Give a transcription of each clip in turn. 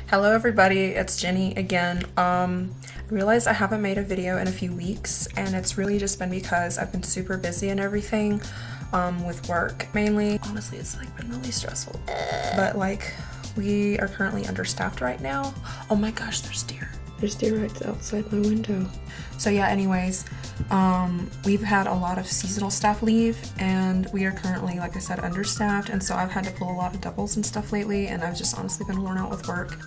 Hello everybody, it's Jenny again. I realized I haven't made a video in a few weeks, and it's really just been because I've been super busy and everything with work mainly. Honestly, it's like been really stressful. But like, we are currently understaffed right now. Oh my gosh, there's deer. There's deer right outside my window. So yeah, anyways, we've had a lot of seasonal staff leave, and we are currently, like I said, understaffed, and so I've had to pull a lot of doubles and stuff lately, and I've just honestly been worn out with work.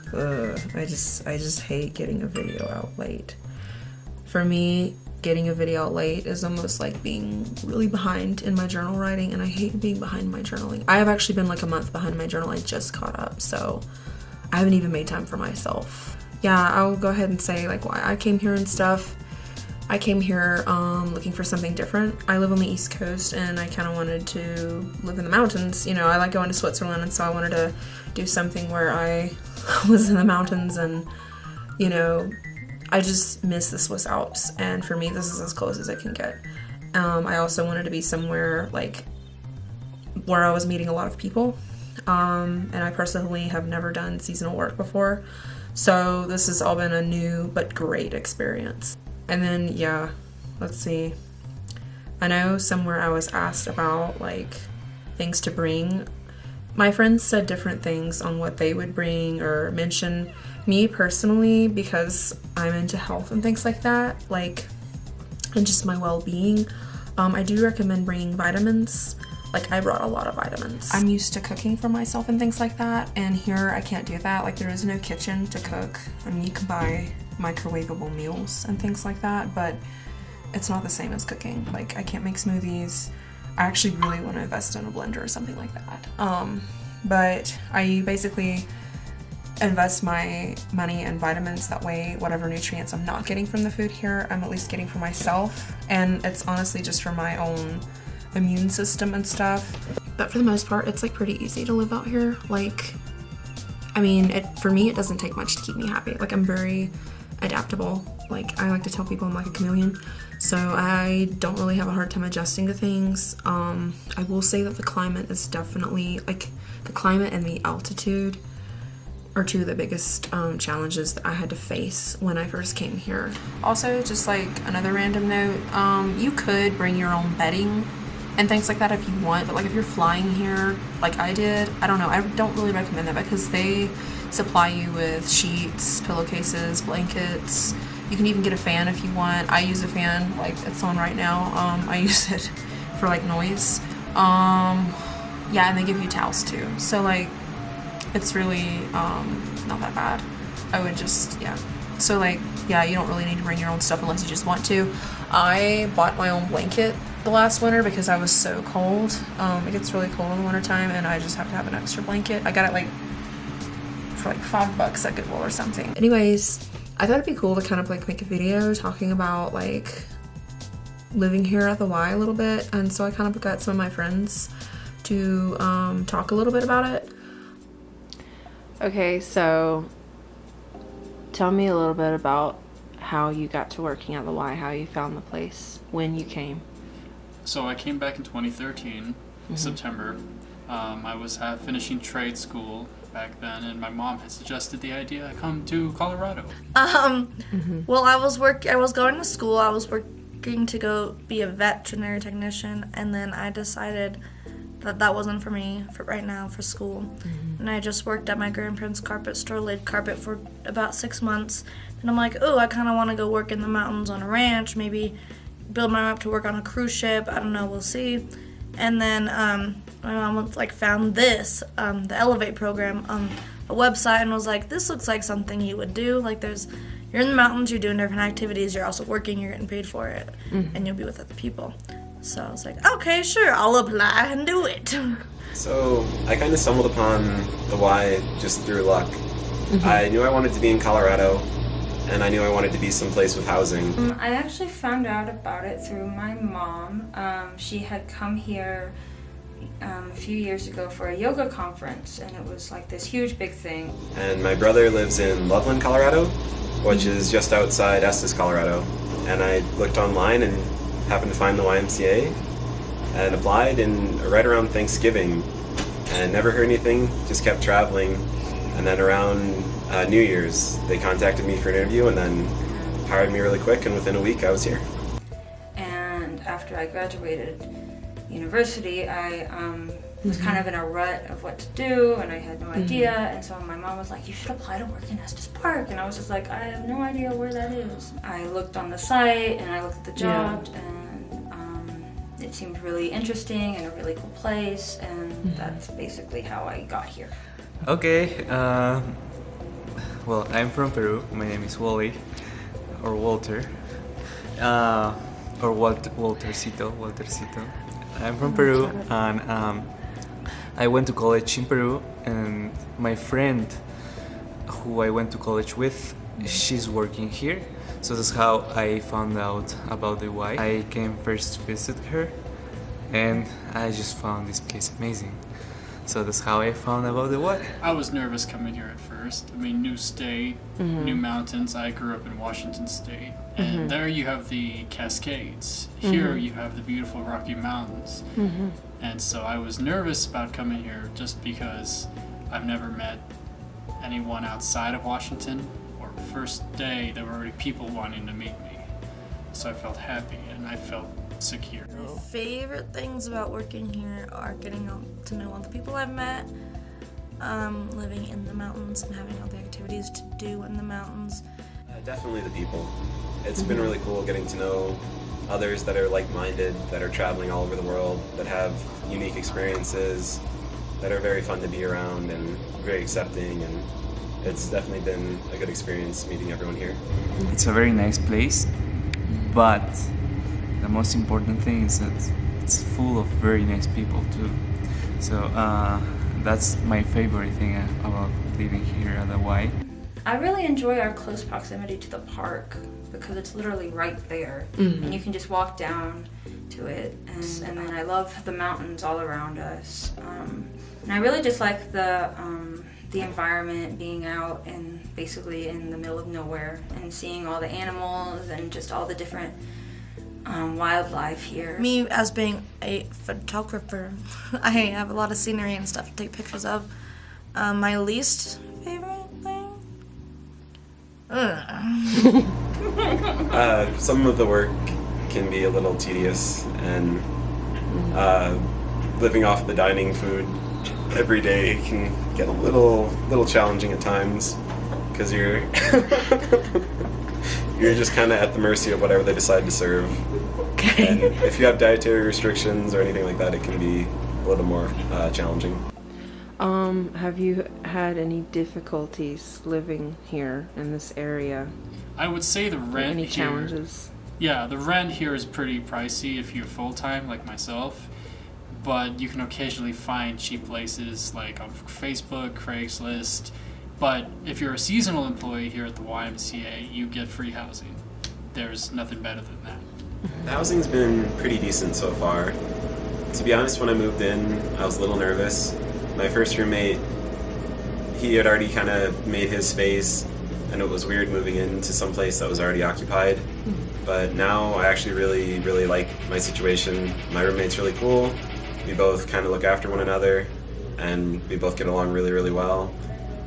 I just hate getting a video out late. For me, getting a video out late is almost like being really behind in my journal writing, and I hate being behind my journaling. I have actually been like a month behind my journal. I just caught up, so I haven't even made time for myself. Yeah, I'll go ahead and say like why I came here and stuff. I came here looking for something different. I live on the East Coast and I kind of wanted to live in the mountains. You know, I like going to Switzerland, and so I wanted to do something where I was in the mountains, and you know, I just miss the Swiss Alps, and for me this is as close as I can get. I also wanted to be somewhere like where I was meeting a lot of people, and I personally have never done seasonal work before. So this has all been a new but great experience. And then, yeah, let's see. I know somewhere I was asked about like things to bring. My friends said different things on what they would bring or mention. Me personally, because I'm into health and things like that, like, and just my well-being, I do recommend bringing vitamins. Like, I brought a lot of vitamins. I'm used to cooking for myself and things like that, and here I can't do that. Like, there is no kitchen to cook. I mean, you can buy microwavable meals and things like that, but it's not the same as cooking. Like, I can't make smoothies. I actually really want to invest in a blender or something like that. But I basically invest my money in vitamins. That way, whatever nutrients I'm not getting from the food here, I'm at least getting for myself. And it's honestly just for my own immune system and stuff. But for the most part, it's like pretty easy to live out here. Like, I mean, for me, it doesn't take much to keep me happy. Like, I'm very adaptable. Like, I like to tell people I'm like a chameleon, so I don't really have a hard time adjusting to things. I will say that the climate is definitely, like, the climate and the altitude are two of the biggest challenges that I had to face when I first came here. Also, just like another random note, you could bring your own bedding and things like that if you want, but like if you're flying here like I did, I don't know, I don't really recommend that because they supply you with sheets, pillowcases, blankets. You can even get a fan if you want. I use a fan, like it's on right now. I use it for like noise. Yeah, and they give you towels too, so like it's really not that bad. I would just, yeah. So like, yeah, you don't really need to bring your own stuff unless you just want to. I bought my own blanket the last winter because I was so cold. It gets really cold in the winter time, and I just have to have an extra blanket. I got it like for like $5 at Goodwill or something. Anyways, I thought it'd be cool to kind of like make a video talking about like living here at the Y a little bit, and so I kind of got some of my friends to talk a little bit about it. Okay, so tell me a little bit about how you got to working at the Y, how you found the place, when you came. So I came back in 2013, September. I was finishing trade school back then, and my mom had suggested the idea I come to Colorado. Well, I was going to school. I was working to go be a veterinary technician, and then I decided that wasn't for me for right now for school. And I just worked at my grandparents' carpet store, laid carpet for about 6 months. And I'm like, oh, I kind of want to go work in the mountains on a ranch, maybe build my way up to work on a cruise ship. I don't know, we'll see. And then my mom like found this, the Elevate program on a website, and was like, this looks like something you would do. Like, you're in the mountains, you're doing different activities, you're also working, you're getting paid for it, and you'll be with other people. So I was like, okay, sure, I'll apply and do it. So I kind of stumbled upon the Y just through luck. I knew I wanted to be in Colorado, and I knew I wanted to be someplace with housing. I actually found out about it through my mom. She had come here a few years ago for a yoga conference, and it was like this huge big thing. And my brother lives in Loveland, Colorado, which is just outside Estes, Colorado. And I looked online and happened to find the YMCA and applied right around Thanksgiving, and never heard anything, just kept traveling. And then around New Year's, they contacted me for an interview and then hired me really quick, and within a week I was here. And after I graduated university, I was kind of in a rut of what to do, and I had no idea. And so my mom was like, you should apply to work in Estes Park. And I was just like, I have no idea where that is. I looked on the site and I looked at the job, and it seemed really interesting and a really cool place, and that's basically how I got here. Okay, well, I'm from Peru. My name is Wally, or Walter, or Waltercito. I'm from Peru, and I went to college in Peru, and my friend who I went to college with, she's working here. So that's how I found out about the Y. I came first to visit her, and I just found this place amazing. So that's how I found about the Y. I was nervous coming here at first. I mean, new state, new mountains. I grew up in Washington State, and there you have the Cascades. Here you have the beautiful Rocky Mountains. And so I was nervous about coming here just because I've never met anyone outside of Washington. Or first day, there were already people wanting to meet me. So I felt happy and I felt secure. My favorite things about working here are getting to know all the people I've met, living in the mountains and having all the activities to do in the mountains. Definitely the people. It's been really cool getting to know others that are like-minded, that are traveling all over the world, that have unique experiences, that are very fun to be around and very accepting, and it's definitely been a good experience meeting everyone here. It's a very nice place, but the most important thing is that it's full of very nice people too. So that's my favorite thing about living here at the Y. I really enjoy our close proximity to the park because it's literally right there, and you can just walk down to it. And then I love the mountains all around us, and I really just like the environment, being out and basically in the middle of nowhere and seeing all the animals and just all the different wildlife here. Me, as being a photographer, I have a lot of scenery and stuff to take pictures of. My least favorite thing? Some of the work can be a little tedious, and living off the dining food every day can get a little challenging at times, because you're you're just kind of at the mercy of whatever they decide to serve. Okay. And if you have dietary restrictions or anything like that, it can be a little more challenging. Have you had any difficulties living here in this area? I would say the rent Any here. challenges? Yeah, the rent here is pretty pricey if you're full-time like myself, but you can occasionally find cheap places like on Facebook, Craigslist. But if you're a seasonal employee here at the YMCA, you get free housing. There's nothing better than that. The housing's been pretty decent so far. To be honest, when I moved in, I was a little nervous. My first roommate, he had already kind of made his space, and it was weird moving into some place that was already occupied. But now I actually really like my situation. My roommate's really cool. We both kind of look after one another, and we both get along really well.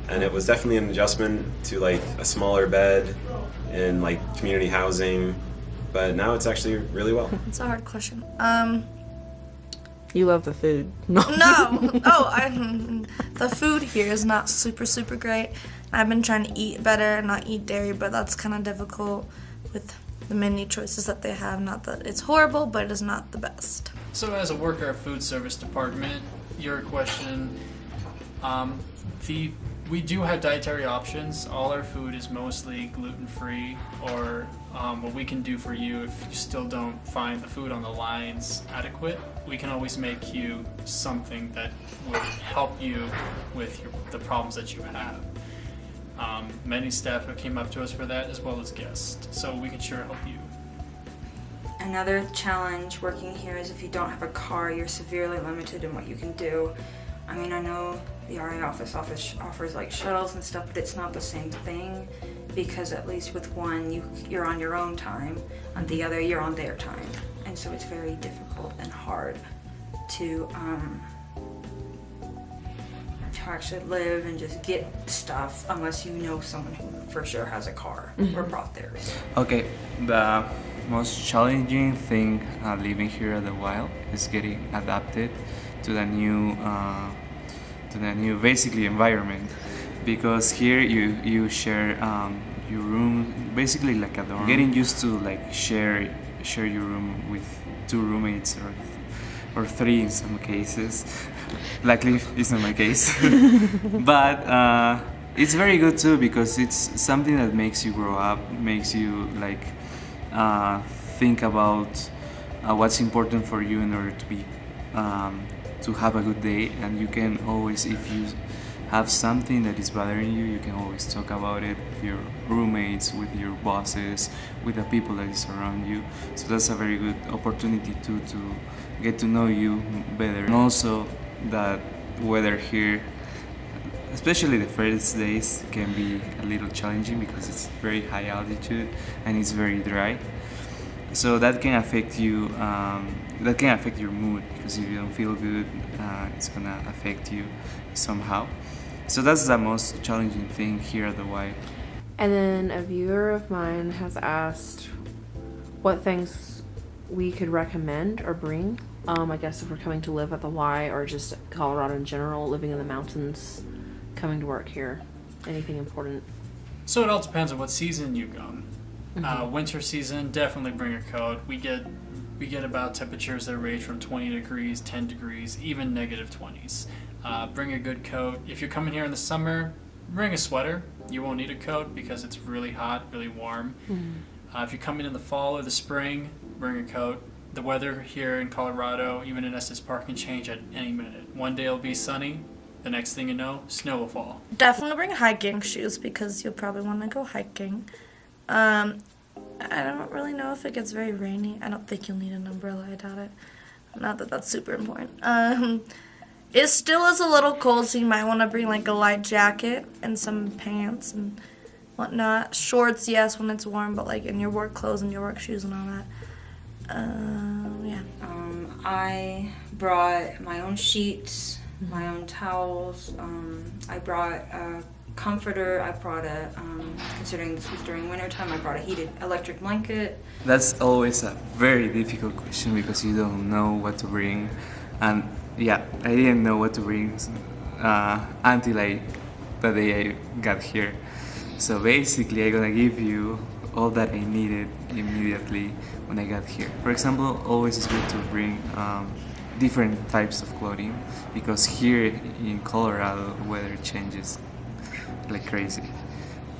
And it was definitely an adjustment to like a smaller bed in like community housing, but now it's actually really well. It's a hard question. You love the food. No. The food here is not super great. I've been trying to eat better and not eat dairy, but that's kind of difficult with the menu choices that they have. Not that it's horrible, but it is not the best. So as a worker at food service department, your question, we do have dietary options. All our food is mostly gluten-free, or what we can do for you if you still don't find the food on the lines adequate, we can always make you something that would help you with the problems that you have. Many staff have came up to us for that, as well as guests, so we can sure help you. Another challenge working here is if you don't have a car, you're severely limited in what you can do. I mean, I know the RA office offers like shuttles and stuff, but it's not the same thing, because at least with one, you're on your own time, on the other, you're on their time. And so it's very difficult and hard to actually live and just get stuff unless you know someone who for sure has a car or brought theirs. Okay, the most challenging thing living here at the Wild is getting adapted to the new basically environment, because here you share your room basically like a dorm. Getting used to like share your room with 2 roommates or 3 in some cases. Luckily, it's not my case. But it's very good too, because it's something that makes you grow up, makes you like think about what's important for you in order to be to have a good day. And you can always, if you have something that is bothering you, you can always talk about it with your roommates, with your bosses, with the people that is around you. So that's a very good opportunity to get to know you better. And also that weather here, especially the first days, can be a little challenging because it's very high altitude and it's very dry. So that can affect you, that can affect your mood, because if you don't feel good, it's gonna affect you somehow. So that's the most challenging thing here at the Y. And then a viewer of mine has asked what things we could recommend or bring. I guess if we're coming to live at the Y, or just Colorado in general, living in the mountains, coming to work here. Anything important? So it all depends on what season you go. Winter season, definitely bring a coat. We get about temperatures that range from 20 degrees, 10 degrees, even negative 20s. Bring a good coat. If you're coming here in the summer, bring a sweater. You won't need a coat because it's really hot, really warm. If you're coming in the fall or the spring, bring a coat. The weather here in Colorado, even in Estes Park, can change at any minute. One day it'll be sunny, the next thing you know, snow will fall. Definitely bring hiking shoes because you'll probably want to go hiking. I don't really know if it gets very rainy. I don't think you'll need an umbrella, I doubt it. Not that that's super important. It still is a little cold, so you might want to bring like a light jacket and some pants and whatnot. Shorts, yes, when it's warm, but like in your work clothes and your work shoes and all that. Yeah. I brought my own sheets, my own towels. I brought a comforter. I brought a, considering this was during winter time, I brought a heated electric blanket. That's always a very difficult question because you don't know what to bring. And yeah, I didn't know what to bring until the day I got here. So basically, I'm gonna give you all that I needed immediately when I got here. For example, always it's good to bring different types of clothing, because here in Colorado, weather changes like crazy.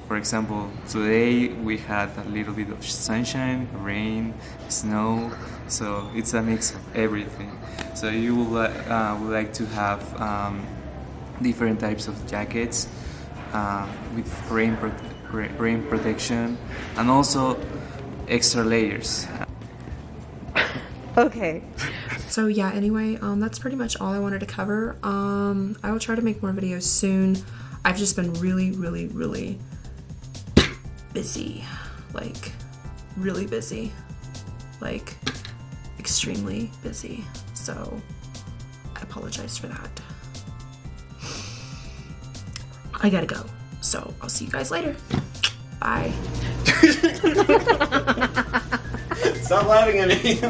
For example, today we had a little bit of sunshine, rain, snow, so it's a mix of everything. So you would like to have different types of jackets with rain protection, and also extra layers. Okay. So yeah, anyway, that's pretty much all I wanted to cover. I will try to make more videos soon. I've just been really busy. Like, really busy. Like, extremely busy. So, I apologize for that. I gotta go. So, I'll see you guys later. Bye. Stop laughing at me.